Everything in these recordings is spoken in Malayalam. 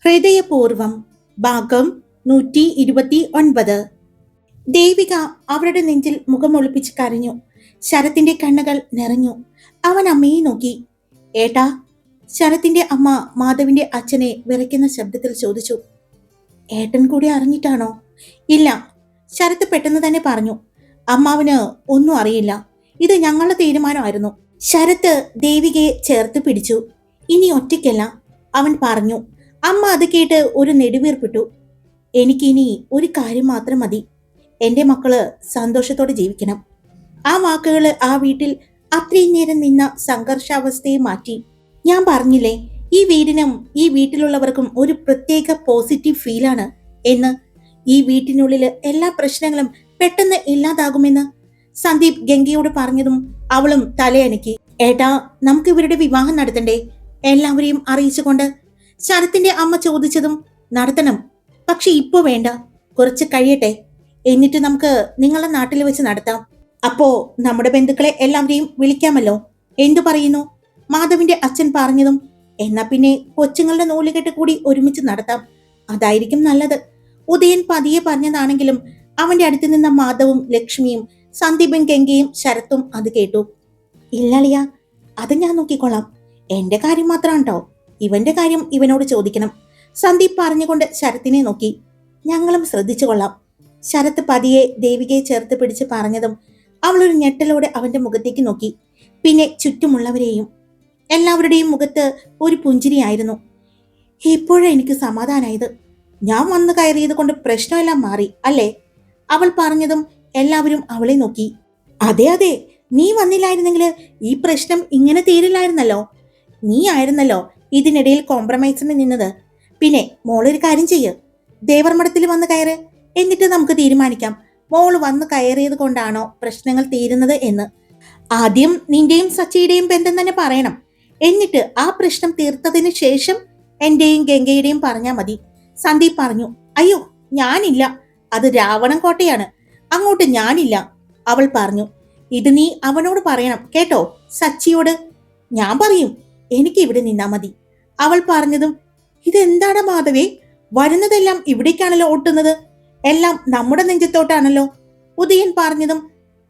ഹൃദയപൂർവം ഭാഗം 129. ദേവിക അവരുടെ നെഞ്ചിൽ മുഖമൊളിപ്പിച്ച് കരഞ്ഞു. ശരത്തിന്റെ കണ്ണുകൾ നിറഞ്ഞു. അവൻ അമ്മയെ നോക്കി. ഏട്ടാ? ശരത്തിന്റെ അമ്മ മാധവിന്റെ അച്ഛനെ വിറയ്ക്കുന്ന ശബ്ദത്തിൽ ചോദിച്ചു. ഏട്ടൻ കൂടി അറിഞ്ഞിട്ടാണോ? ഇല്ല, ശരത്ത് പെട്ടെന്ന് തന്നെ പറഞ്ഞു. അമ്മാവന് ഒന്നും അറിയില്ല. ഇത് ഞങ്ങളുടെ തീരുമാനമായിരുന്നു. ശരത്ത് ദേവികയെ ചേർത്ത് പിടിച്ചു. ഇനി ഒറ്റയ്ക്കല്ല, അവൻ പറഞ്ഞു. അമ്മ അത് കേട്ട് ഒരു നെടുവീർപ്പിട്ടു. എനിക്കിനി ഒരു കാര്യം മാത്രം മതി. എന്റെ മക്കള് സന്തോഷത്തോടെ ജീവിക്കണം. ആ വാക്കുകള് ആ വീട്ടിൽ അത്രയും നേരം നിന്ന സംഘർഷാവസ്ഥയെ മാറ്റി. ഞാൻ പറഞ്ഞില്ലേ, ഈ വീടിനും ഈ വീട്ടിലുള്ളവർക്കും ഒരു പ്രത്യേക പോസിറ്റീവ് ഫീലാണ് എന്ന്. ഈ വീട്ടിനുള്ളില് എല്ലാ പ്രശ്നങ്ങളും പെട്ടെന്ന് ഇല്ലാതാകുമെന്ന് സന്ദീപ് ഗംഗയോട് പറഞ്ഞതും അവളും തലയനക്കി. ഏട്ടാ, നമുക്ക് ഇവരുടെ വിവാഹം നടത്തണ്ടേ? എല്ലാവരെയും അറിയിച്ചുകൊണ്ട് ശരത്തിന്റെ അമ്മ ചോദിച്ചതും നടത്തണം. പക്ഷെ ഇപ്പോ വേണ്ട, കുറച്ച് കഴിയട്ടെ. എന്നിട്ട് നമുക്ക് നിങ്ങളുടെ നാട്ടിൽ വെച്ച് നടത്താം. അപ്പോ നമ്മുടെ ബന്ധുക്കളെ എല്ലാവരെയും വിളിക്കാമല്ലോ. എന്തു പറയുന്നു? മാധവിന്റെ അച്ഛൻ പറഞ്ഞതും എന്നാ പിന്നെ കൊച്ചുങ്ങളുടെ നൂലുകെട്ട് കൂടി ഒരുമിച്ച് നടത്താം. അതായിരിക്കും നല്ലത്. ഉദയൻ പതിയെ പറഞ്ഞതാണെങ്കിലും അവന്റെ അടുത്ത് നിന്ന മാധവും ലക്ഷ്മിയും സന്ദീപും ഗംഗയും ശരത്തും അത് കേട്ടു. ഇല്ലളിയ, അത് ഞാൻ നോക്കിക്കൊള്ളാം. എന്റെ കാര്യം മാത്രമാണ് കേട്ടോ. ഇവന്റെ കാര്യം ഇവനോട് ചോദിക്കണം. സന്ദീപ് പറഞ്ഞുകൊണ്ട് ശരത്തിനെ നോക്കി. ഞങ്ങളും ശ്രദ്ധിച്ചു കൊള്ളാം. ശരത്ത് പതിയെ ദേവികയെ ചേർത്ത് പിടിച്ച് പറഞ്ഞതും അവളൊരു ഞെട്ടലോടെ അവന്റെ മുഖത്തേക്ക് നോക്കി. പിന്നെ ചുറ്റുമുള്ളവരെയും. എല്ലാവരുടെയും മുഖത്ത് ഒരു പുഞ്ചിരിയായിരുന്നു. ഇപ്പോഴാണ് എനിക്ക് സമാധാനായത്. ഞാൻ വന്നു കയറിയത് കൊണ്ട് പ്രശ്നമെല്ലാം മാറി അല്ലേ? അവൾ പറഞ്ഞതും എല്ലാവരും അവളെ നോക്കി. അതെ അതെ, നീ വന്നില്ലായിരുന്നെങ്കിൽ ഈ പ്രശ്നം ഇങ്ങനെ തീരില്ലായിരുന്നല്ലോ. നീ ആയിരുന്നല്ലോ ഇതിനിടയിൽ കോംപ്രമൈസിന് നിന്നത്. പിന്നെ മോളൊരു കാര്യം ചെയ്യ്, ദേവർമഠത്തിൽ വന്ന് കയറ്. എന്നിട്ട് നമുക്ക് തീരുമാനിക്കാം മോള് വന്ന് കയറിയത് കൊണ്ടാണോ പ്രശ്നങ്ങൾ തീരുന്നത് എന്ന്. ആദ്യം നിന്റെയും സച്ചിയുടെയും ബന്ധം തന്നെ പറയണം. എന്നിട്ട് ആ പ്രശ്നം തീർത്തതിന് ശേഷം എന്റെയും ഗംഗയുടെയും പറഞ്ഞാ മതി. സന്ദീപ് പറഞ്ഞു. അയ്യോ, ഞാനില്ല. അത് രാവണൻ കോട്ടയാണ്, അങ്ങോട്ട് ഞാനില്ല. അവൾ പറഞ്ഞു. ഇത് നീ അവനോട് പറയണം കേട്ടോ, സച്ചിയോട്. ഞാൻ പറയും, എനിക്ക് ഇവിടെ നിന്നാ മതി. അവൾ പറഞ്ഞതും ഇതെന്താണ് മാധവേ, വരുന്നതെല്ലാം ഇവിടേക്കാണല്ലോ ഓട്ടുന്നത്. എല്ലാം നമ്മുടെ നെഞ്ചത്തോട്ടാണല്ലോ. ഉദയൻ പറഞ്ഞതും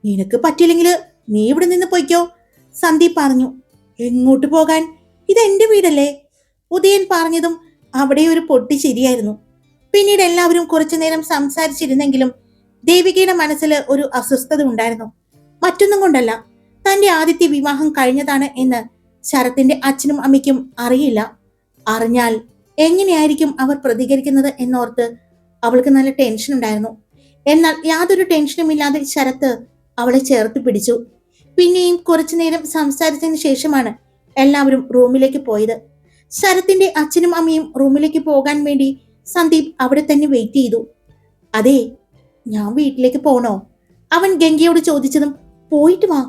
നിനക്ക് പറ്റില്ലെങ്കിൽ നീ ഇവിടെ നിന്ന് പൊയ്ക്കോ. സന്ദീപ് പറഞ്ഞു. എങ്ങോട്ട് പോകാൻ? ഇതെന്റെ വീടല്ലേ. ഉദയൻ പറഞ്ഞതും അവിടെ ഒരു പൊട്ടി ശരിയായിരുന്നു. പിന്നീട് എല്ലാവരും കുറച്ചു നേരം സംസാരിച്ചിരുന്നെങ്കിലും ദേവികയുടെ മനസ്സിൽ ഒരു അസ്വസ്ഥത ഉണ്ടായിരുന്നു. മറ്റൊന്നും കൊണ്ടല്ല, തന്റെ ആദ്യത്തെ വിവാഹം കഴിഞ്ഞതാണ് എന്ന് ശരത്തിന്റെ അച്ഛനും അമ്മയ്ക്കും അറിയില്ല. അറിഞ്ഞാൽ എങ്ങനെയായിരിക്കും അവർ പ്രതികരിക്കുന്നത് എന്നോർത്ത് അവൾക്ക് നല്ല ടെൻഷൻ ഉണ്ടായിരുന്നു. എന്നാൽ യാതൊരു ടെൻഷനും ഇല്ലാതെ ശരത്ത് അവളെ ചേർത്ത് പിടിച്ചു. പിന്നെയും കുറച്ചു നേരം സംസാരിച്ചതിന് ശേഷമാണ് എല്ലാവരും റൂമിലേക്ക് പോയത്. ശരത്തിന്റെ അച്ഛനും അമ്മയും റൂമിലേക്ക് പോകാൻ വേണ്ടി സന്ദീപ് അവിടെ തന്നെ വെയിറ്റ് ചെയ്തു. അതെ, ഞാൻ വീട്ടിലേക്ക് പോണോ? അവൻ ഗംഗയോട് ചോദിച്ചതും പോയിട്ട് വാ,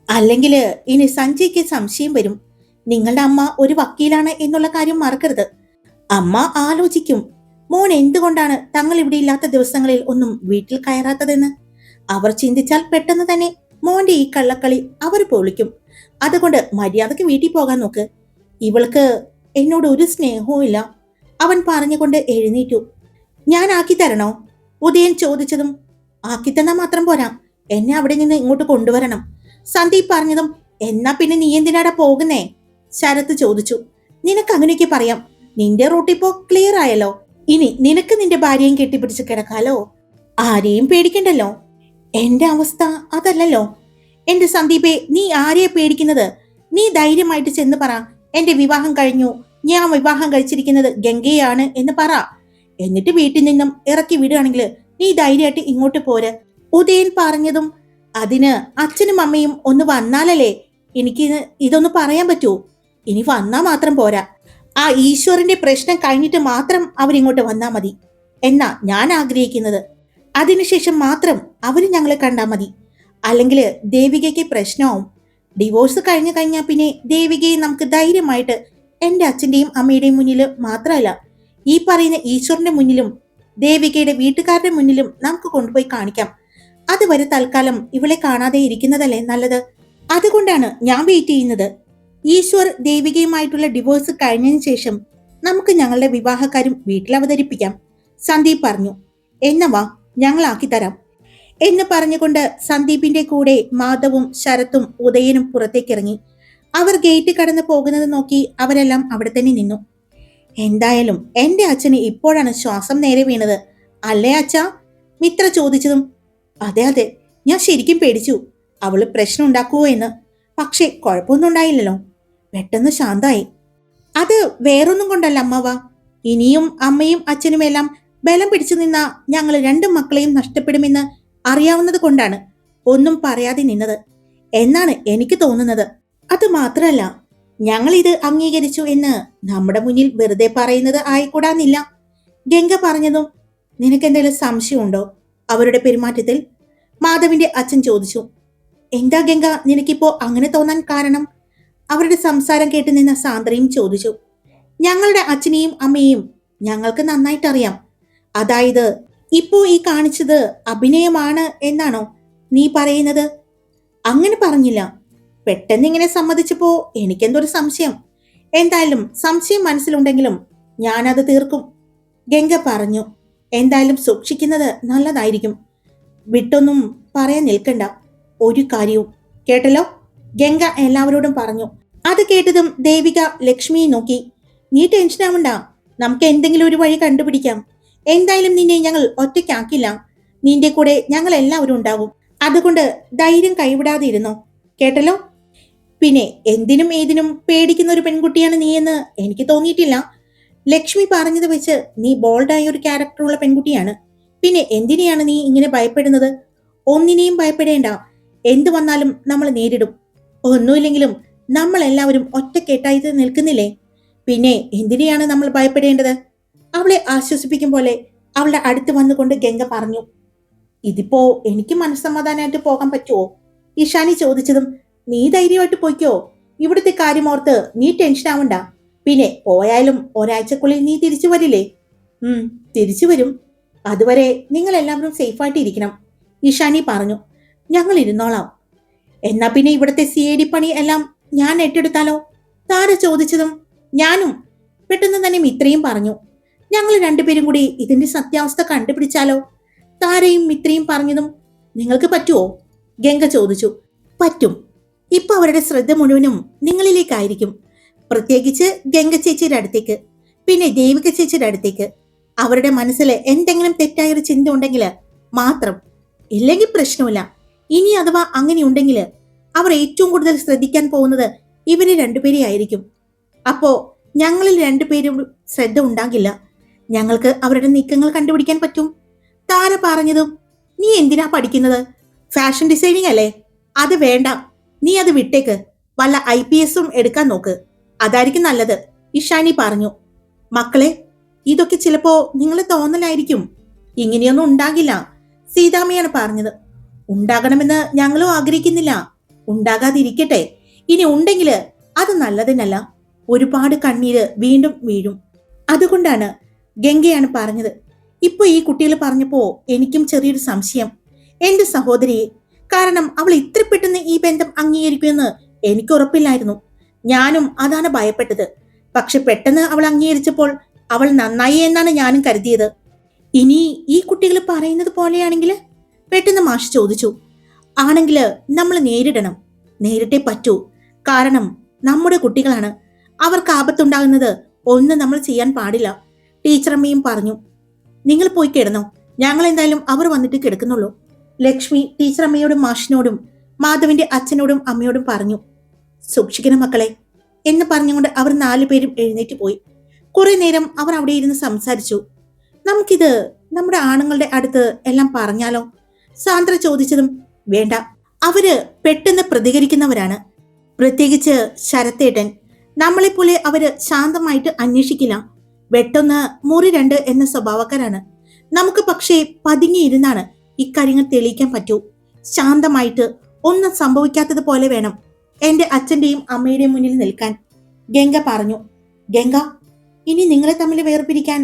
അല്ലെങ്കിൽ ഇനി സഞ്ജയ്ക്ക് സംശയം വരും. നിങ്ങളുടെ അമ്മ ഒരു വക്കീലാണ് എന്നുള്ള കാര്യം മറക്കരുത്. അമ്മ ആലോചിക്കും മോൻ എന്തുകൊണ്ടാണ് തങ്ങൾ ഇവിടെ ഇല്ലാത്ത ദിവസങ്ങളിൽ ഒന്നും വീട്ടിൽ കയറാത്തതെന്ന്. അവർ ചിന്തിച്ചാൽ പെട്ടെന്ന് തന്നെ മോന്റെ ഈ കള്ളക്കളി അവർ പൊളിക്കും. അതുകൊണ്ട് മര്യാദക്ക് വീട്ടിൽ പോകാൻ നോക്ക്. ഇവൾക്ക് എന്നോട് ഒരു സ്നേഹവും ഇല്ല. അവൻ പറഞ്ഞുകൊണ്ട് എഴുന്നേറ്റു. ഞാൻ ആക്കി തരണോ? ഉദയൻ ചോദിച്ചതും ആക്കിത്തന്നാ മാത്രം പോരാ, എന്നെ അവിടെ നിന്ന് ഇങ്ങോട്ട് കൊണ്ടുവരണം. സന്ദീപ് പറഞ്ഞതും എന്നാ പിന്നെ നീ എന്തിനാടാ പോകുന്നേ? ശരത്ത് ചോദിച്ചു. നിനക്ക് അങ്ങനെയൊക്കെ പറയാം. നിന്റെ റൂട്ടിപ്പോ ക്ലിയർ ആയല്ലോ. ഇനി നിനക്ക് നിന്റെ ഭാര്യയും കെട്ടിപ്പിടിച്ച് കിടക്കാലോ. ആരെയും പേടിക്കണ്ടല്ലോ. എന്റെ അവസ്ഥ അതല്ലല്ലോ. എന്റെ സന്ദീപേ, നീ ആരെയെ പേടിക്കുന്നത്? നീ ധൈര്യമായിട്ട് ചെന്ന് പറ, എന്റെ വിവാഹം കഴിഞ്ഞു, ഞാൻ വിവാഹം കഴിച്ചിരിക്കുന്നത് ഗംഗയാണ് എന്ന് പറ. എന്നിട്ട് വീട്ടിൽ നിന്നും ഇറക്കി വിടുകയാണെങ്കിൽ നീ ധൈര്യമായിട്ട് ഇങ്ങോട്ട് പോര്. ഉദയൻ പറഞ്ഞതും അതിന് അച്ഛനും അമ്മയും ഒന്ന് വന്നാലല്ലേ എനിക്ക് ഇതൊന്ന് പറയാൻ പറ്റൂ. ഇനി വന്നാ മാത്രം പോരാ, ആ ഈശ്വരന്റെ പ്രശ്നം കഴിഞ്ഞിട്ട് മാത്രം അവരിങ്ങോട്ട് വന്നാ മതി എന്നാ ഞാൻ ആഗ്രഹിക്കുന്നത്. അതിനുശേഷം മാത്രം അവര് ഞങ്ങളെ കണ്ടാ മതി. അല്ലെങ്കിൽ ദേവികയ്ക്ക് പ്രശ്നമാവും. ഡിവോഴ്സ് കഴിഞ്ഞു കഴിഞ്ഞാൽ പിന്നെ ദേവികയെ നമുക്ക് ധൈര്യമായിട്ട് എന്റെ അച്ഛന്റെയും അമ്മയുടെയും മുന്നിൽ മാത്രമല്ല, ഈ പറയുന്ന ഈശ്വരന്റെ മുന്നിലും ദേവികയുടെ വീട്ടുകാരുടെ മുന്നിലും നമുക്ക് കൊണ്ടുപോയി കാണിക്കാം. അതുവരെ തൽക്കാലം ഇവളെ കാണാതെ ഇരിക്കുന്നതല്ലേ നല്ലത്. അതുകൊണ്ടാണ് ഞാൻ വെയിറ്റ് ചെയ്യുന്നത്. ഈശ്വർ ദേവികയുമായിട്ടുള്ള ഡിവോഴ്സ് കഴിഞ്ഞതിന് ശേഷം നമുക്ക് ഞങ്ങളുടെ വിവാഹക്കാര്യം വീട്ടിൽ അവതരിപ്പിക്കാം. സന്ദീപ് പറഞ്ഞു. എന്നവാ, ഞങ്ങളാക്കി തരാം എന്ന് പറഞ്ഞുകൊണ്ട് സന്ദീപിന്റെ കൂടെ മാധവും ശരത്തും ഉദയനും പുറത്തേക്കിറങ്ങി. അവർ ഗേറ്റ് കടന്നു പോകുന്നത് നോക്കി അവരെല്ലാം അവിടെ തന്നെ നിന്നു. എന്തായാലും എന്റെ അച്ഛന് ഇപ്പോഴാണ് ശ്വാസം നേരെ വീണത്, അല്ലേ അച്ഛാ? മിത്ര ചോദിച്ചതും അതെ അതെ, ഞാൻ ശരിക്കും പേടിച്ചു അവള് പ്രശ്നം ഉണ്ടാക്കുവോ എന്ന്. പക്ഷേ കുഴപ്പമൊന്നും ഉണ്ടായില്ലല്ലോ, പെട്ടെന്ന് ശാന്തായി. അത് വേറൊന്നും കൊണ്ടല്ല അമ്മവ, ഇനിയും അമ്മയും അച്ഛനുമെല്ലാം ബലം പിടിച്ചു നിന്ന ഞങ്ങൾ രണ്ടു മക്കളെയും നഷ്ടപ്പെടുമെന്ന് അറിയാവുന്നത് കൊണ്ടാണ് ഒന്നും പറയാതെ നിന്നത് എന്നാണ് എനിക്ക് തോന്നുന്നത്. അത് മാത്രല്ല, ഞങ്ങൾ ഇത് അംഗീകരിച്ചു എന്ന് നമ്മുടെ മുന്നിൽ വെറുതെ പറയുന്നത് ആയിക്കൂടാന്നില്ല. ഗംഗ പറഞ്ഞതും നിനക്കെന്തെങ്കിലും സംശയമുണ്ടോ അവരുടെ പെരുമാറ്റത്തിൽ? മാധവിന്റെ അച്ഛൻ ചോദിച്ചു. എന്താ ഗംഗ നിനക്കിപ്പോ അങ്ങനെ തോന്നാൻ കാരണം? അവരുടെ സംസാരം കേട്ട് നിന്ന സാന്ദ്രയും ചോദിച്ചു. ഞങ്ങളുടെ അച്ഛനെയും അമ്മയെയും ഞങ്ങൾക്ക് നന്നായിട്ടറിയാം. അതായത് ഇപ്പോ ഈ കാണിച്ചത് അഭിനയമാണ് എന്നാണോ നീ പറയുന്നത്? അങ്ങനെ പറഞ്ഞില്ല, പെട്ടെന്ന് ഇങ്ങനെ സമ്മതിച്ചപ്പോ എനിക്കെന്തൊരു സംശയം. എന്തായാലും സംശയം മനസ്സിലുണ്ടെങ്കിലും ഞാനത് തീർക്കും, ഗംഗ പറഞ്ഞു. എന്തായാലും സൂക്ഷിക്കുന്നത് നല്ലതായിരിക്കും. വിട്ടൊന്നും പറയാൻ നിൽക്കണ്ട ഒരു കാര്യവും, കേട്ടല്ലോ, ഗംഗ എല്ലാവരോടും പറഞ്ഞു. അത് കേട്ടതും ദേവിക ലക്ഷ്മിയെ നോക്കി. നീ ടെൻഷൻ ആവണ്ട, നമുക്ക് എന്തെങ്കിലും ഒരു വഴി കണ്ടുപിടിക്കാം. എന്തായാലും നിന്നെ ഞങ്ങൾ ഒറ്റയ്ക്കാക്കില്ല, നിന്റെ കൂടെ ഞങ്ങൾ എല്ലാവരും ഉണ്ടാവും. അതുകൊണ്ട് ധൈര്യം കൈവിടാതെ ഇരുന്നോ, കേട്ടല്ലോ. പിന്നെ എന്തിനും ഏതിനും പേടിക്കുന്ന ഒരു പെൺകുട്ടിയാണ് നീയെന്ന് എനിക്ക് തോന്നിയിട്ടില്ല. ലക്ഷ്മി പറഞ്ഞത് വെച്ച് നീ ബോൾഡായ ഒരു ക്യാരക്ടറുള്ള പെൺകുട്ടിയാണ്. പിന്നെ എന്തിനെയാണ് നീ ഇങ്ങനെ ഭയപ്പെടുന്നത്? ഒന്നിനെയും ഭയപ്പെടേണ്ട, എന്തു വന്നാലും നമ്മൾ നേരിടും. ഒന്നുമില്ലെങ്കിലും നമ്മൾ എല്ലാവരും ഒറ്റക്കെട്ടായി നിൽക്കുന്നില്ലേ, പിന്നെ എന്തിനെയാണ് നമ്മൾ ഭയപ്പെടേണ്ടത്? അവളെ ആശ്വസിപ്പിക്കും പോലെ അവളുടെ അടുത്ത് വന്നുകൊണ്ട് ഗംഗ പറഞ്ഞു. ഇതിപ്പോ എനിക്ക് മനസ്സമാധാനമായിട്ട് പോകാൻ പറ്റുമോ? ഇഷാനി ചോദിച്ചതും നീ ധൈര്യമായിട്ട് പോയിക്കോ, ഇവിടുത്തെ കാര്യമോർത്ത് നീ ടെൻഷൻ ആവണ്ട. പിന്നെ പോയാലും ഒരാഴ്ചക്കുള്ളിൽ നീ തിരിച്ചു വരില്ലേ? തിരിച്ചു വരും, അതുവരെ നിങ്ങൾ എല്ലാവരും സേഫായിട്ട് ഇരിക്കണം, ഇഷാനി പറഞ്ഞു. ഞങ്ങൾ ഇരുന്നോളാം. എന്നാ പിന്നെ ഇവിടുത്തെ CID പണി എല്ലാം ഞാൻ ഏറ്റെടുത്താലോ? താര ചോദിച്ചതും ഞാനും പെട്ടെന്ന് തന്നെ മിത്രയും പറഞ്ഞു. ഞങ്ങൾ രണ്ടുപേരും കൂടി ഇതിന്റെ സത്യാവസ്ഥ കണ്ടുപിടിച്ചാലോ? താരയും മിത്രയും പറഞ്ഞതും നിങ്ങൾക്ക് പറ്റുമോ? ഗംഗ ചോദിച്ചു. പറ്റും. ഇപ്പൊ അവരുടെ ശ്രദ്ധ മുഴുവനും നിങ്ങളിലേക്കായിരിക്കും, പ്രത്യേകിച്ച് ഗംഗ ചേച്ചിയുടെ അടുത്തേക്ക്, പിന്നെ ദേവിക ചേച്ചിയുടെ അടുത്തേക്ക്. അവരുടെ മനസ്സിൽ എന്തെങ്കിലും തെറ്റായൊരു ചിന്ത ഉണ്ടെങ്കിൽ മാത്രം, ഇല്ലെങ്കിൽ പ്രശ്നമില്ല. ഇനി അഥവാ അങ്ങനെ ഉണ്ടെങ്കിൽ അവർ ഏറ്റവും കൂടുതൽ ശ്രദ്ധിക്കാൻ പോകുന്നത് ഇവരെ രണ്ടുപേരെ ആയിരിക്കും. അപ്പോ ഞങ്ങളിൽ രണ്ടുപേരും ശ്രദ്ധ ഉണ്ടാകില്ല, ഞങ്ങൾക്ക് അവരുടെ നീക്കങ്ങൾ കണ്ടുപിടിക്കാൻ പറ്റും. താര പറഞ്ഞതും നീ എന്തിനാ പഠിക്കുന്നത്? ഫാഷൻ ഡിസൈനിങ് അല്ലേ? അത് വേണ്ട, നീ അത് വിട്ടേക്ക്, വല്ല IPS-ഉം എടുക്കാൻ നോക്ക്, അതായിരിക്കും നല്ലത്, ഇഷാനി പറഞ്ഞു. മക്കളെ, ഇതൊക്കെ ചിലപ്പോ നിങ്ങളെ തോന്നലായിരിക്കും, ഇങ്ങനെയൊന്നും ഉണ്ടാകില്ല, സീതാമ്മയാണ് പറഞ്ഞത്. ഉണ്ടാകണമെന്ന് ഞങ്ങളും ആഗ്രഹിക്കുന്നില്ല, ഉണ്ടാകാതിരിക്കട്ടെ. ഇനി ഉണ്ടെങ്കിൽ അത് നല്ലതിനല്ല, ഒരുപാട് കണ്ണീര് വീണ്ടും വീഴും. അതുകൊണ്ടാണ് ഗംഗയാണ് പറഞ്ഞത്. ഇപ്പൊ ഈ കുട്ടികൾ പറഞ്ഞപ്പോ എനിക്കും ചെറിയൊരു സംശയം, എന്റെ സഹോദരിയെ. കാരണം അവൾ ഇത്ര പെട്ടെന്ന് ഈ ബന്ധം അംഗീകരിക്കുമെന്ന് എനിക്ക് ഉറപ്പില്ലായിരുന്നു. ഞാനും അതാണ് ഭയപ്പെട്ടത്. പക്ഷെ പെട്ടെന്ന് അവൾ അംഗീകരിച്ചപ്പോൾ അവൾ നന്നായി എന്നാണ് ഞാനും കരുതിയത്. ഇനി ഈ കുട്ടികൾ പറയുന്നത് പോലെയാണെങ്കിൽ? പെട്ടെന്ന് മാഷ് ചോദിച്ചു. ആണെങ്കിൽ നമ്മൾ നേരിടണം, നേരിട്ടേ പറ്റൂ. കാരണം നമ്മുടെ കുട്ടികളാണ്, അവർക്ക് ആപത്തുണ്ടാകുന്നത് ഒന്നും നമ്മൾ ചെയ്യാൻ പാടില്ല, ടീച്ചറമ്മയും പറഞ്ഞു. നിങ്ങൾ പോയി കിടന്നോ, ഞങ്ങൾ എന്തായാലും അവർ വന്നിട്ട് കിടക്കുന്നുള്ളൂ, ലക്ഷ്മി ടീച്ചറമ്മയോടും മാഷിനോടും മാധവിന്റെ അച്ഛനോടും അമ്മയോടും പറഞ്ഞു. സൂക്ഷിക്കണം മക്കളെ എന്ന് പറഞ്ഞുകൊണ്ട് അവർ 4 പേരും എഴുന്നേറ്റ് പോയി. കുറെ നേരം അവർ അവിടെ ഇരുന്ന് സംസാരിച്ചു. നമുക്കിത് നമ്മുടെ ആണുങ്ങളുടെ അടുത്ത് എല്ലാം പറഞ്ഞാലോ? സാന്ദ്ര ചോദിച്ചതും വേണ്ട, അവര് പെട്ടെന്ന് പ്രതികരിക്കുന്നവരാണ്, പ്രത്യേകിച്ച് ശരത്തേട്ടൻ. നമ്മളെപ്പോലെ അവര് ശാന്തമായിട്ട് അന്വേഷിക്കില്ല, വെട്ടൊന്ന് മുറി 2 എന്ന സ്വഭാവക്കാരാണ്. നമുക്ക് പക്ഷേ പതുങ്ങിയിരുന്നാണ് ഇക്കാര്യങ്ങൾ തെളിയിക്കാൻ പറ്റൂ. ശാന്തമായിട്ട് ഒന്നും സംഭവിക്കാത്തതുപോലെ വേണം എന്റെ അച്ഛന്റെയും അമ്മയുടെയും മുന്നിൽ നിൽക്കാൻ, ഗംഗ പറഞ്ഞു. ഗംഗ, ഇനി നിങ്ങളെ തമ്മിൽ വേർപിരിക്കാൻ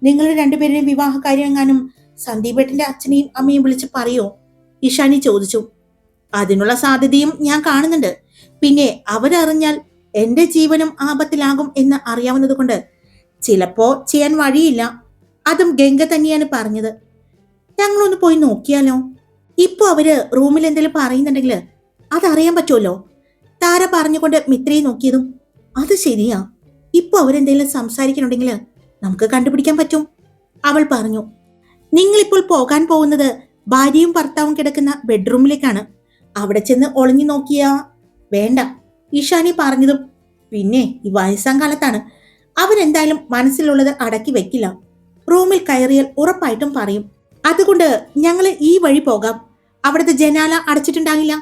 നിങ്ങളുടെ രണ്ടുപേരുടെയും വിവാഹ കാര്യം എങ്ങാനും സന്ദീപേട്ടന്റെ അച്ഛനെയും അമ്മയും വിളിച്ച് പറയോ? ഇഷാനി ചോദിച്ചു. അതിനുള്ള സാധ്യതയും ഞാൻ കാണുന്നുണ്ട്. പിന്നെ അവരറിഞ്ഞാൽ എന്റെ ജീവനും ആപത്തിലാകും എന്ന് അറിയാവുന്നത് കൊണ്ട് ചിലപ്പോ ചെയ്യാൻ വഴിയില്ല. അതും ഗംഗ തന്നെയാണ് പറഞ്ഞത്. ഞങ്ങളൊന്ന് പോയി നോക്കിയാലോ? ഇപ്പൊ അവര് റൂമിൽ എന്തെങ്കിലും പറയുന്നുണ്ടെങ്കിൽ അതറിയാൻ പറ്റുമല്ലോ. താര പറഞ്ഞുകൊണ്ട് മിത്രയെ നോക്കിയതും അത് ശരിയാ. ഇപ്പൊ അവരെന്തെങ്കിലും സംസാരിക്കണുണ്ടെങ്കിൽ നമുക്ക് കണ്ടുപിടിക്കാൻ പറ്റും. അവൾ പറഞ്ഞു. നിങ്ങളിപ്പോൾ പോകാൻ പോകുന്നത് ഭാര്യയും ഭർത്താവും കിടക്കുന്ന ബെഡ്റൂമിലേക്കാണ്. അവിടെ ചെന്ന് ഒളിഞ്ഞു നോക്കിയാ വേണ്ട. ഈശാനി പറഞ്ഞതും പിന്നെ ഈ വയസ്സാം കാലത്താണ്. അവരെന്തായാലും മനസ്സിലുള്ളത് അടക്കി വെക്കില്ല. റൂമിൽ കയറിയാൽ ഉറപ്പായിട്ടും പറയും. അതുകൊണ്ട് ഞങ്ങൾ ഈ വഴി പോകാം. അവിടുത്തെ ജനാല അടച്ചിട്ടുണ്ടാകില്ല.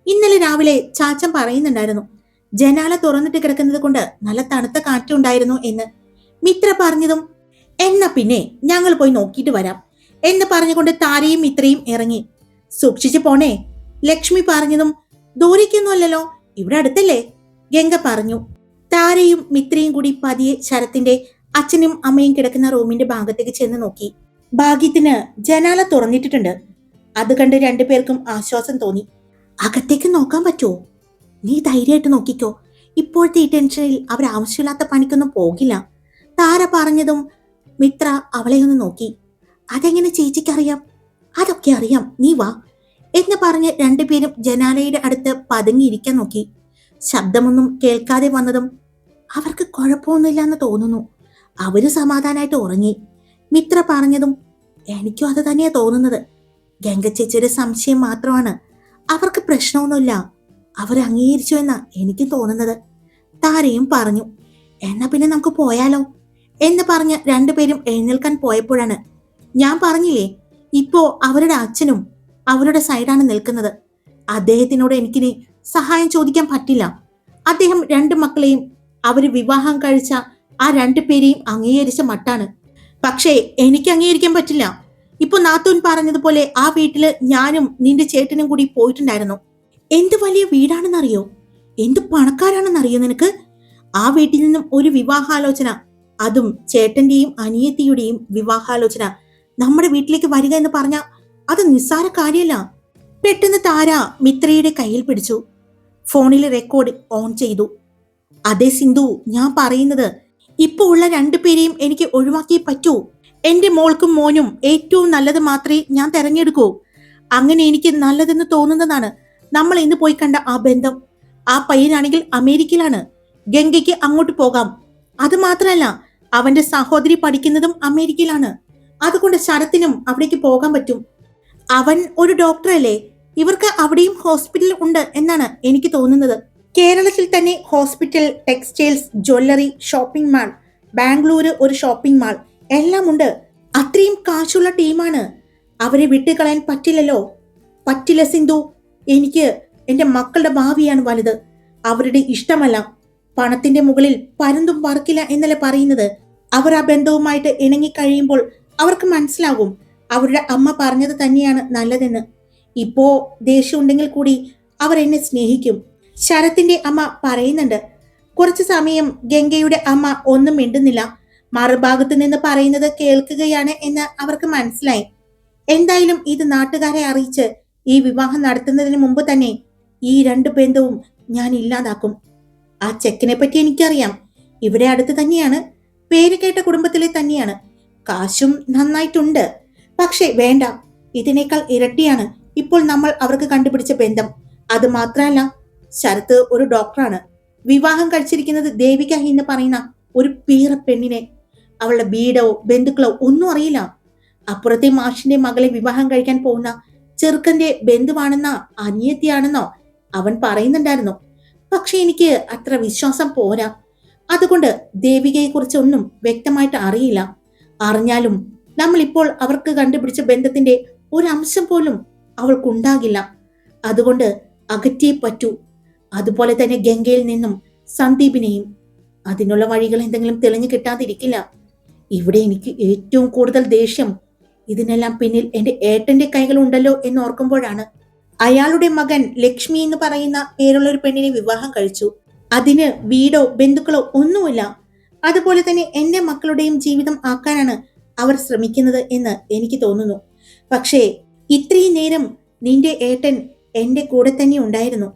ഇന്നലെ രാവിലെ ചാച്ചൻ പറയുന്നുണ്ടായിരുന്നു ജനാല തുറന്നിട്ട് കിടക്കുന്നത് കൊണ്ട് നല്ല തണുത്ത കാറ്റുണ്ടായിരുന്നു എന്ന്. മിത്ര പറഞ്ഞതും എന്നാ പിന്നെ ഞങ്ങൾ പോയി നോക്കിയിട്ട് വരാം എന്ന് പറഞ്ഞുകൊണ്ട് താരയും മിത്രയും ഇറങ്ങി. സൂക്ഷിച്ചു പോണേ, ലക്ഷ്മി പറഞ്ഞതും ദൂരേക്കൊന്നുമല്ലല്ലോ, ഇവിടെ അടുത്തല്ലേ, ഗംഗ പറഞ്ഞു. താരയും മിത്രയും കൂടി പതിയെ ശരത്തിന്റെ അച്ഛനും അമ്മയും കിടക്കുന്ന റൂമിന്റെ ഭാഗത്തേക്ക് ചെന്ന് നോക്കി. ഭാഗ്യത്തിന് ജനാല തുറന്നിട്ടിട്ടുണ്ട്. അത് കണ്ട് രണ്ടുപേർക്കും ആശ്വാസം തോന്നി. അകത്തേക്ക് നോക്കാൻ പറ്റുമോ? നീ ധൈര്യമായിട്ട് നോക്കിക്കോ. ഇപ്പോഴത്തെ ഈ ടെൻഷനിൽ അവർ ആവശ്യമില്ലാത്ത പണിക്കൊന്നും പോകില്ല. താര പറഞ്ഞതും മിത്ര അവളെ ഒന്ന് നോക്കി. അതെങ്ങനെ ചേച്ചിക്കറിയാം? അതൊക്കെ അറിയാം, നീ വാ എന്ന് പറഞ്ഞ് രണ്ടുപേരും ജനാലയുടെ അടുത്ത് പതുങ്ങിയിരിക്കാൻ നോക്കി. ശബ്ദമൊന്നും കേൾക്കാതെ വന്നതും അവർക്ക് കുഴപ്പമൊന്നുമില്ല എന്ന് തോന്നുന്നു. അവര് സമാധാനമായിട്ട് ഉറങ്ങി. മിത്ര പറഞ്ഞതും എനിക്കും അത് തന്നെയാ തോന്നുന്നത്. ഗംഗ ചേച്ചിയുടെ സംശയം മാത്രമാണ്. അവർക്ക് പ്രശ്നമൊന്നുമില്ല, അവർ അംഗീകരിച്ചു എന്നാ എനിക്ക് തോന്നുന്നത്. താരയും പറഞ്ഞു. എന്നാ പിന്നെ നമുക്ക് പോയാലോ എന്ന് പറഞ്ഞ് രണ്ടുപേരും എഴുന്നേൽക്കാൻ പോയപ്പോഴാണ് ഞാൻ പറഞ്ഞില്ലേ ഇപ്പോ അവരുടെ അച്ഛനും അവരുടെ സൈഡാണ് നിൽക്കുന്നത്. അദ്ദേഹത്തിനോട് എനിക്കിനി സഹായം ചോദിക്കാൻ പറ്റില്ല. അദ്ദേഹം രണ്ടു മക്കളെയും അവര് വിവാഹം കഴിച്ച ആ രണ്ടുപേരെയും അംഗീകരിച്ച മട്ടാണ്. പക്ഷേ എനിക്ക് അംഗീകരിക്കാൻ പറ്റില്ല. ഇപ്പൊ നാത്തൂൻ പറഞ്ഞതുപോലെ ആ വീട്ടില് ഞാനും നിന്റെ ചേട്ടനും കൂടി പോയിട്ടുണ്ടായിരുന്നു. എന്ത് വലിയ വീടാണെന്നറിയോ, എന്ത് പണക്കാരാണെന്നറിയോ നിനക്ക്? ആ വീട്ടിൽ നിന്നും ഒരു വിവാഹാലോചന, അതും ചേട്ടന്റെയും അനിയത്തിയുടെയും വിവാഹാലോചന നമ്മുടെ വീട്ടിലേക്ക് വരിക എന്ന് പറഞ്ഞ അത് നിസ്സാര കാര്യമല്ല. പെട്ടെന്ന് താര മിത്രയുടെ കയ്യിൽ പിടിച്ചു. ഫോണിൽ റെക്കോർഡ് ഓൺ ചെയ്തു. അതെ സിന്ധു, ഞാൻ പറയുന്നത് ഇപ്പൊ ഉള്ള രണ്ടുപേരെയും എനിക്ക് ഒഴിവാക്കിയേ പറ്റൂ. എന്റെ മോൾക്കും മോനും ഏറ്റവും നല്ലത് മാത്രമേ ഞാൻ തെരഞ്ഞെടുക്കൂ. അങ്ങനെ എനിക്ക് നല്ലതെന്ന് തോന്നുന്നതാണ് നമ്മൾ ഇന്ന് പോയി കണ്ട ആ ബന്ധം. ആ പയ്യനാണെങ്കിൽ അമേരിക്കയിലാണ്. ഗംഗയ്ക്ക് അങ്ങോട്ട് പോകാം. അത് മാത്രമല്ല അവന്റെ സഹോദരി പഠിക്കുന്നതും അമേരിക്കയിലാണ്. അതുകൊണ്ട് ശരത്തിനും അവിടേക്ക് പോകാൻ പറ്റും. അവൻ ഒരു ഡോക്ടറല്ലേ, ഇവർക്ക് അവിടെയും ഹോസ്പിറ്റൽ ഉണ്ട് എന്നാണ് എനിക്ക് തോന്നുന്നത്. കേരളത്തിൽ തന്നെ hospital, textiles, jewellery, shopping mall, Bangalore ഒരു ഷോപ്പിംഗ് മാൾ എല്ലാം ഉണ്ട്. അത്രയും കാശുള്ള ടീമാണ്. അവരെ വിട്ടുകളയാൻ പറ്റില്ലല്ലോ. പറ്റില്ല സിന്ധു, എനിക്ക് എന്റെ മക്കളുടെ ഭാവിയാണ് വലുത്, അവരുടെ ഇഷ്ടമല്ല. പണത്തിന്റെ മുകളിൽ പരുന്തും പറക്കില്ല എന്നല്ലേ പറയുന്നത്. അവർ ആ ബന്ധവുമായിട്ട് ഇണങ്ങി കഴിയുമ്പോൾ അവർക്ക് മനസ്സിലാകും അവരുടെ അമ്മ പറഞ്ഞത് തന്നെയാണ് നല്ലതെന്ന്. ഇപ്പോ ദേഷ്യം ഉണ്ടെങ്കിൽ കൂടി അവർ എന്നെ സ്നേഹിക്കും. ശരത്തിന്റെ അമ്മ പറയുന്നുണ്ട്. കുറച്ചു സമയം ഗംഗയുടെ അമ്മ ഒന്നും മിണ്ടുന്നില്ല. മറുഭാഗത്ത് നിന്ന് പറയുന്നത് കേൾക്കുകയാണ് എന്ന് അവർക്ക് മനസ്സിലായി. എന്തായാലും ഇത് നാട്ടുകാരെ അറിയിച്ച് ഈ വിവാഹം നടത്തുന്നതിന് മുമ്പ് തന്നെ ഈ രണ്ടു ബന്ധവും ഞാൻ ഇല്ലാതാക്കും. ആ ചെക്കനെ പറ്റി എനിക്കറിയാം. ഇവിടെ അടുത്ത് തന്നെയാണ്, പേര് കേട്ട കുടുംബത്തിലെ തന്നെയാണ്. കാശും നന്നായിട്ടുണ്ട്. പക്ഷെ വേണ്ട, ഇതിനേക്കാൾ ഇരട്ടിയാണ് ഇപ്പോൾ നമ്മൾ അവർക്ക് കണ്ടുപിടിച്ച ബന്ധം. അത് മാത്രമല്ല, ശരത്ത് ഒരു ഡോക്ടറാണ്. വിവാഹം കഴിച്ചിരിക്കുന്നത് ദേവിക എന്ന് പറയുന്ന ഒരു പീറ പെണ്ണിനെ. അവളുടെ വീടോ ബന്ധുക്കളോ ഒന്നും അറിയില്ല. അപ്പുറത്തെ മാഷിന്റെ മകളെ വിവാഹം കഴിക്കാൻ പോകുന്ന ചെറുക്കന്റെ ബന്ധുവാണെന്നോ അനിയത്തിയാണെന്നോ അവൻ പറയുന്നുണ്ടായിരുന്നു. പക്ഷെ എനിക്ക് അത്ര വിശ്വാസം പോരാ. അതുകൊണ്ട് ദേവികയെ കുറിച്ച് ഒന്നും വ്യക്തമായിട്ട് അറിയില്ല. അറിഞ്ഞാലും നമ്മൾ ഇപ്പോൾ അവർക്ക് കണ്ടുപിടിച്ച ബന്ധത്തിന്റെ ഒരു അംശം പോലും അവൾക്കുണ്ടാകില്ല. അതുകൊണ്ട് അകറ്റിയേ പറ്റൂ. അതുപോലെ തന്നെ ഗംഗയിൽ നിന്നും സന്ദീപിനെയും. അതിനുള്ള വഴികൾ എന്തെങ്കിലും തെളിഞ്ഞു കിട്ടാതിരിക്കില്ല. ഇവിടെ എനിക്ക് ഏറ്റവും കൂടുതൽ ദേഷ്യം ഇതിനെല്ലാം പിന്നിൽ എന്റെ ഏട്ടന്റെ കൈകളുണ്ടല്ലോ എന്ന് ഓർക്കുമ്പോഴാണ്. അയാളുടെ മകൻ ലക്ഷ്മി എന്ന് പറയുന്ന പേരുള്ള ഒരു പെണ്ണിനെ വിവാഹം കഴിച്ചു. അതിന് വീടോ ബന്ധുക്കളോ ഒന്നുമില്ല. അതുപോലെ തന്നെ എന്റെ മക്കളുടെയും ജീവിതം ആക്കാനാണ് അവർ ശ്രമിക്കുന്നത് എന്ന് എനിക്ക് തോന്നുന്നു. പക്ഷേ ഇത്രയും നേരം നിന്റെ ഏട്ടൻ എന്റെ കൂടെ തന്നെ ഉണ്ടായിരുന്നു.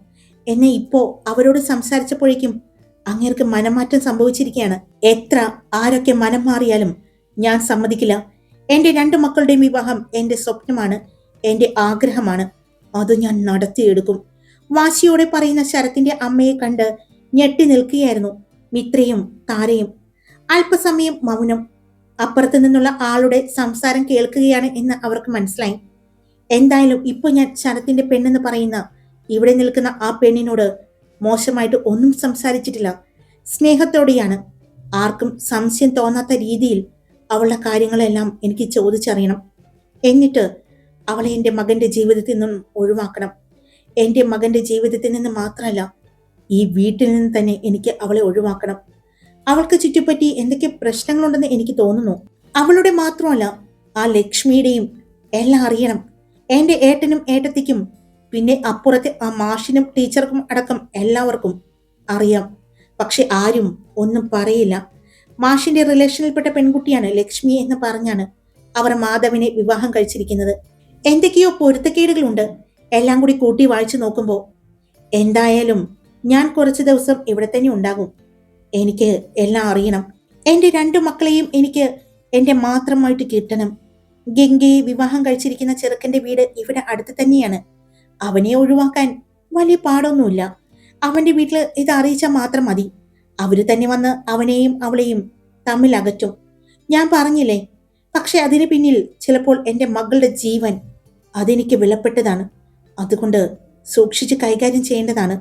എന്നെ ഇപ്പോ അവരോട് സംസാരിച്ചപ്പോഴേക്കും അങ്ങേർക്ക് മനംമാറ്റം സംഭവിച്ചിരിക്കുകയാണ്. എത്ര ആരൊക്കെ മനം മാറിയാലും ഞാൻ സമ്മതിക്കില്ല. എന്റെ 2 മക്കളുടെയും വിവാഹം എന്റെ സ്വപ്നമാണ്, എന്റെ ആഗ്രഹമാണ്. അത് ഞാൻ നടത്തിയെടുക്കും. വാശിയോടെ പറയുന്ന ശരത്തിന്റെ അമ്മയെ കണ്ട് ഞെട്ടി നിൽക്കുകയായിരുന്നു മിത്രയും താരയും. അല്പസമയം മൗനം. അപ്പുറത്തു നിന്നുള്ള ആളുടെ സംസാരം കേൾക്കുകയാണ് എന്ന് അവർക്ക് മനസ്സിലായി. എന്തായാലും ഇപ്പൊ ഞാൻ ശരത്തിന്റെ പെണ്ണെന്ന് പറയുന്ന ഇവിടെ നിൽക്കുന്ന ആ പെണ്ണിനോട് മോശമായിട്ട് ഒന്നും സംസാരിച്ചിട്ടില്ല. സ്നേഹത്തോടെയാണ്. ആർക്കും സംശയം തോന്നാത്ത രീതിയിൽ അവളുടെ കാര്യങ്ങളെല്ലാം എനിക്ക് ചോദിച്ചറിയണം. എന്നിട്ട് അവളെ എൻ്റെ മകന്റെ ജീവിതത്തിൽ നിന്നും ഒഴിവാക്കണം. എൻ്റെ മകന്റെ ജീവിതത്തിൽ നിന്ന് മാത്രമല്ല, ഈ വീട്ടിൽ നിന്ന് തന്നെ എനിക്ക് അവളെ ഒഴിവാക്കണം. അവൾക്ക് ചുറ്റിപ്പറ്റി എന്തൊക്കെ പ്രശ്നങ്ങളുണ്ടെന്ന് എനിക്ക് തോന്നുന്നു. അവളുടെ മാത്രമല്ല, ആ ലക്ഷ്മിയുടെയും എല്ലാം അറിയണം. എൻ്റെ ഏട്ടനും ഏട്ടത്തിക്കും, പിന്നെ അപ്പുറത്തെ ആ മാഷിനും ടീച്ചർക്കും അടക്കം എല്ലാവർക്കും അറിയാം. പക്ഷെ ആരും ഒന്നും പറയില്ല. മാഷിന്റെ റിലേഷനിൽപ്പെട്ട പെൺകുട്ടിയാണ് ലക്ഷ്മി എന്ന് പറഞ്ഞാണ് അവർ മാധവിനെ വിവാഹം കഴിച്ചിരിക്കുന്നത്. എന്തൊക്കെയോ പൊരുത്തക്കേടുകളുണ്ട്. എല്ലാം കൂടി കൂട്ടി വായിച്ചു നോക്കുമ്പോൾ എന്തായാലും ഞാൻ കുറച്ച് ദിവസം ഇവിടെ തന്നെ ഉണ്ടാകും. എനിക്ക് എല്ലാം അറിയണം. എൻ്റെ 2 മക്കളെയും എനിക്ക് എൻ്റെ മാത്രമായിട്ട് കിട്ടണം. ഗംഗയെ വിവാഹം കഴിച്ചിരിക്കുന്ന ചെറുക്കന്റെ വീട് ഇവിടെ അടുത്ത് തന്നെയാണ്. അവനെ ഒഴിവാക്കാൻ വലിയ പാടൊന്നുമില്ല. അവന്റെ വീട്ടിൽ ഇത് അറിയിച്ചാൽ മാത്രം മതി. അവര് തന്നെ വന്ന് അവനെയും അവളെയും തമ്മിൽ അകറ്റും. ഞാൻ പറഞ്ഞില്ലേ, പക്ഷെ അതിന് പിന്നിൽ ചിലപ്പോൾ എൻ്റെ മകളുടെ ജീവൻ, അതെനിക്ക് വിലപ്പെട്ടതാണ്. അതുകൊണ്ട് സൂക്ഷിച്ച് കൈകാര്യം ചെയ്യേണ്ടതാണ്.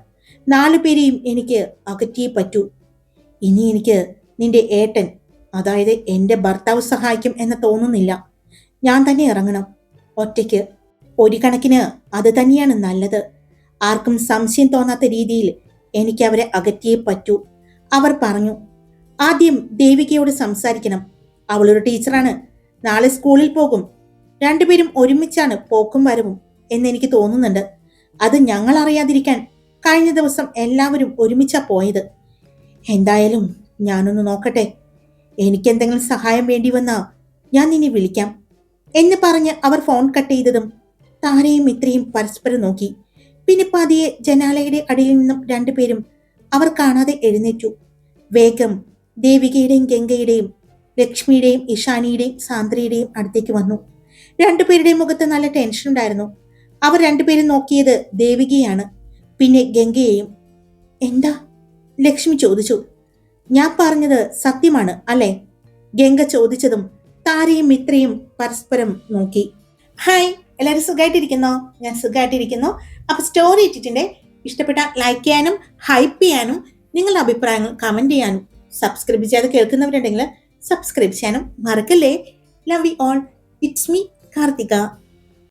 4 പേരെയും എനിക്ക് അകറ്റിയേ പറ്റൂ. ഇനി എനിക്ക് നിന്റെ ഏട്ടൻ, അതായത് എൻ്റെ ഭർത്താവ് സഹായിക്കും എന്ന് തോന്നുന്നില്ല. ഞാൻ തന്നെ ഇറങ്ങണം ഒറ്റയ്ക്ക്. ഒരു കണക്കിന് അത് തന്നെയാണ് നല്ലത്. ആർക്കും സംശയം തോന്നാത്ത രീതിയിൽ എനിക്ക് അവരെ അകറ്റിയേ പറ്റൂ. അവർ പറഞ്ഞു. ആദ്യം ദേവികയോട് സംസാരിക്കണം. അവളൊരു ടീച്ചറാണ്. നാളെ സ്കൂളിൽ പോകും. 2 പേരും ഒരുമിച്ചാണ് പോക്കും വരവും എന്നെനിക്ക് തോന്നുന്നുണ്ട്. അത് ഞങ്ങൾ അറിയാതിരിക്കാൻ കഴിഞ്ഞ ദിവസം എല്ലാവരും ഒരുമിച്ചാ പോയത്. എന്തായാലും ഞാനൊന്ന് നോക്കട്ടെ. എനിക്കെന്തെങ്കിലും സഹായം വേണ്ടി വന്നാ ഞാൻ നിന്നെ വിളിക്കാം എന്ന് പറഞ്ഞ് അവർ ഫോൺ കട്ട് ചെയ്തതും താരയും മിത്രയും പരസ്പരം നോക്കി. പിന്നെ പതിയെ ജനാലയുടെ അടിയിൽ നിന്നും 2 പേരും അവർ കാണാതെ എഴുന്നേറ്റു. വേഗം ദേവികയുടെയും ഗംഗയുടെയും ലക്ഷ്മിയുടെയും ഇഷാനിയുടെയും സാന്ദ്രയുടെയും അടുത്തേക്ക് വന്നു. 2 പേരുടെയും മുഖത്ത് നല്ല ടെൻഷൻ ഉണ്ടായിരുന്നു. അവർ 2 പേരും നോക്കിയത് ദേവികയാണ്, പിന്നെ ഗംഗയെയും. എന്താ? ലക്ഷ്മി ചോദിച്ചു. ഞാൻ പറഞ്ഞത് സത്യമാണ് അല്ലേ? ഗംഗ ചോദിച്ചതും താരയും മിത്രയും പരസ്പരം നോക്കി. ഹായ്, എല്ലാവരും സുഖമായിട്ടിരിക്കുന്നോ? ഞാൻ സുഖമായിട്ടിരിക്കുന്നു. അപ്പൊ സ്റ്റോറി ഇട്ടിട്ടുണ്ട്. ഇഷ്ടപ്പെട്ട ലൈക്ക് ചെയ്യാനും ഹൈപ്പ് ചെയ്യാനും നിങ്ങളുടെ അഭിപ്രായങ്ങൾ കമന്റ് ചെയ്യാനും സബ്സ്ക്രൈബ് ചെയ്യാതെ കേൾക്കുന്നവരുണ്ടെങ്കിൽ സബ്സ്ക്രൈബ് ചെയ്യാനും മറക്കല്ലേ. Love you all. It's me Karthika.